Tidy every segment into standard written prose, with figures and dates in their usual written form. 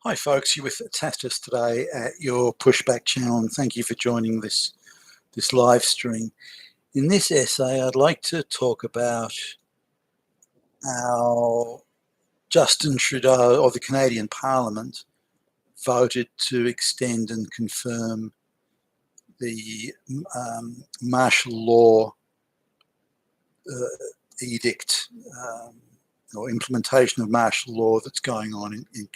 Hi folks, you're with Tastus today at your Pushback channel, and thank you for joining this live stream. In this essay, I'd like to talk about how Justin Trudeau of the Canadian Parliament voted to extend and confirm the martial law edict or implementation of martial law that's going on in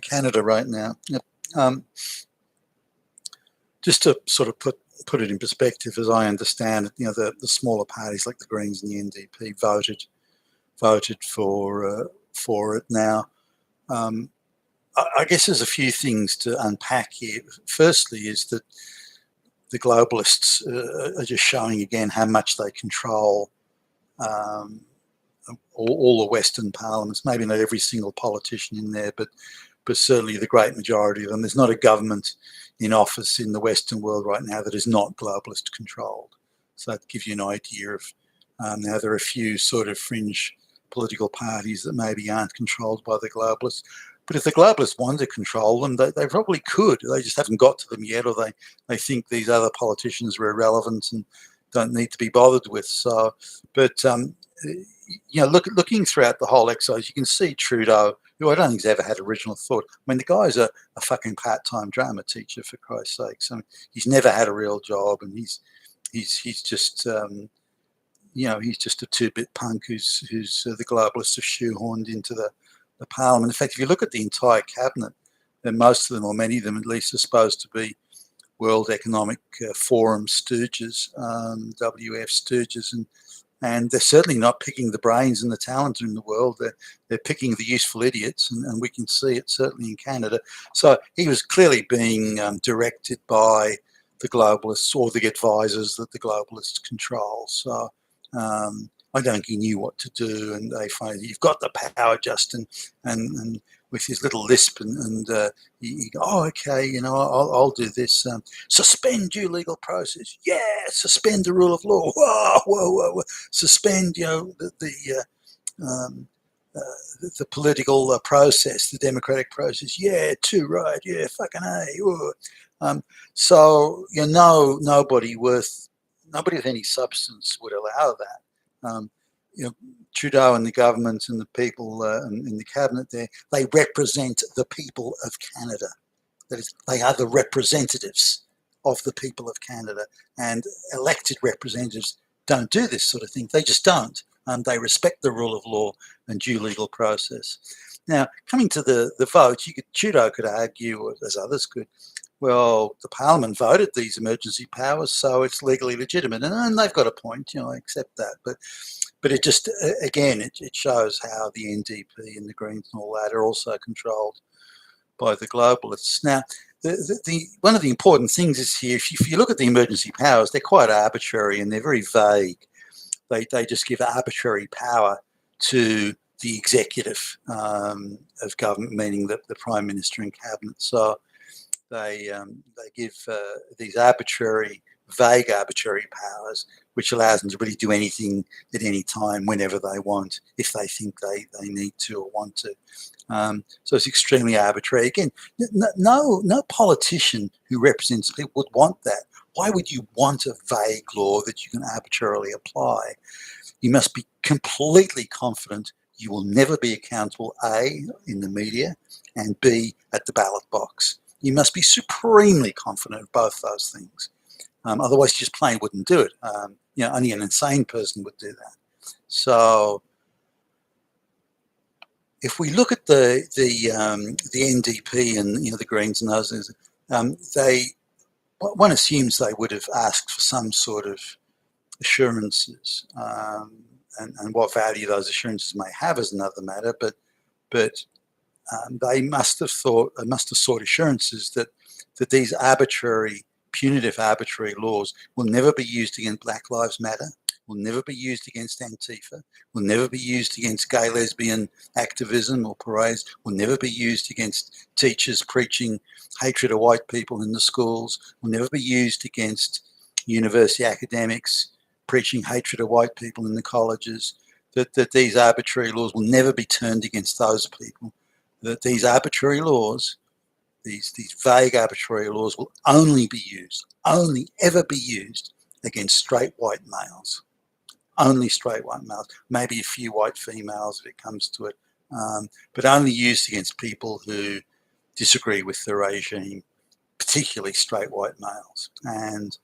Canada right now. Just to sort of put it in perspective, as I understand it, the smaller parties like the Greens and the NDP voted for it. Now, I guess there's a few things to unpack here. Firstly, is that the globalists are just showing again how much they control all the Western parliaments. Maybe not every single politician in there, but certainly the great majority of them. There's not a government in office in the Western world right now that is not globalist controlled. So that gives you an idea of now there are a few sort of fringe political parties that maybe aren't controlled by the globalists. But if the globalists want to control them, they probably could. They just haven't got to them yet, or they think these other politicians are irrelevant and don't need to be bothered with. So, but looking throughout the whole exercise, you can see Trudeau, who I don't think has ever had original thought. I mean, the guy's a fucking part-time drama teacher, for Christ's sakes. I mean, he's never had a real job, and he's just he's just a two-bit punk who's the globalists have shoehorned into the parliament. In fact, if you look at the entire cabinet, then most of them, or many of them at least, are supposed to be World Economic Forum stooges, WF stooges, and they're certainly not picking the brains and the talent in the world. They're picking the useful idiots, and we can see it certainly in Canada. So he was clearly being directed by the globalists or the advisors that the globalists control. So I don't think he knew what to do, and they find you've got the power, Justin, and with his little lisp, and he go, oh, okay, I'll do this. Suspend due legal process, yeah. Suspend the rule of law, whoa. Suspend, the political process, the democratic process, yeah, too right, yeah, fucking a. So nobody with any substance would allow that. Trudeau and the government and the people in the cabinet there, they represent the people of Canada. That is, they are the representatives of the people of Canada, and elected representatives don't do this sort of thing. They just don't. They respect the rule of law and due legal process. Now, coming to the vote, Trudeau could argue, or as others could, well, the Parliament voted these emergency powers, so it's legally legitimate, and they've got a point. I accept that, but it just, again, it shows how the NDP and the Greens and all that are also controlled by the globalists. Now, one of the important things is here, if you look at the emergency powers, they're quite arbitrary and they're very vague. They just give arbitrary power to the executive of government, meaning the Prime Minister and Cabinet. So they give these vague arbitrary powers, which allows them to really do anything at any time, whenever they want, if they think they need to or want to. So it's extremely arbitrary. Again, no politician who represents people would want that. Why would you want a vague law that you can arbitrarily apply? You must be completely confident you will never be accountable, A, in the media, and B, at the ballot box. You must be supremely confident of both those things. Otherwise, you just plain wouldn't do it. Only an insane person would do that. So, if we look at the NDP and the Greens and those things, one assumes they would have asked for some sort of assurances, and what value those assurances may have is another matter. But they must have sought assurances that these punitive arbitrary laws will never be used against Black Lives Matter, will never be used against Antifa, will never be used against gay lesbian activism or parades, will never be used against teachers preaching hatred of white people in the schools, will never be used against university academics preaching hatred of white people in the colleges, that these arbitrary laws will never be turned against those people. that these arbitrary laws, these vague arbitrary laws, will only ever be used against straight white males. Only straight white males, maybe a few white females if it comes to it, but only used against people who disagree with the regime, particularly straight white males. And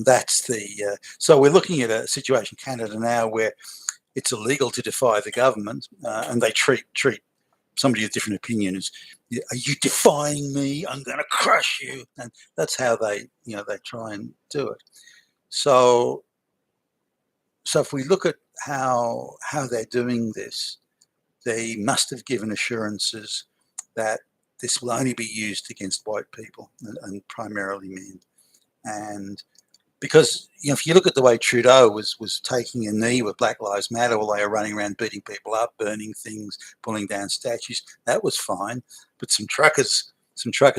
that's the so we're looking at a situation in Canada now where it's illegal to defy the government, and they treat somebody with different opinion as, are you defying me? I'm going to crush you. And that's how they try and do it. So if we look at how they're doing this, they must have given assurances that this will only be used against white people and primarily men. And because if you look at the way Trudeau was taking a knee with Black Lives Matter, while they were running around beating people up, burning things, pulling down statues, that was fine. But some truckers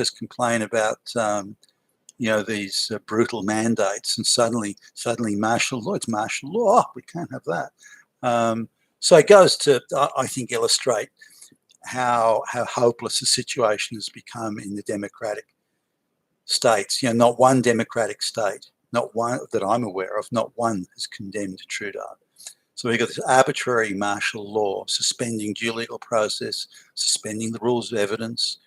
complain about these brutal mandates, and suddenly martial law. It's martial law. Oh, we can't have that. So it goes to, I think, illustrate how hopeless the situation has become in the democratic states. Not one democratic state, not one that I'm aware of, not one has condemned Trudeau. So we've got this arbitrary martial law suspending due legal process, suspending the rules of evidence,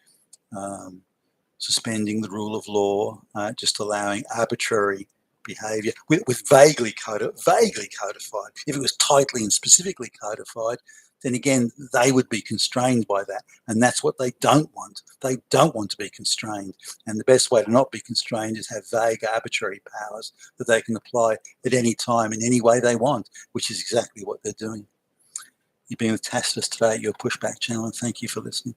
suspending the rule of law, just allowing arbitrary behaviour with vaguely codified. If it was tightly and specifically codified, then again, they would be constrained by that. And that's what they don't want. They don't want to be constrained. And the best way to not be constrained is have vague, arbitrary powers that they can apply at any time in any way they want, which is exactly what they're doing. You've been with Tacitus today, your Pushback channel, and thank you for listening.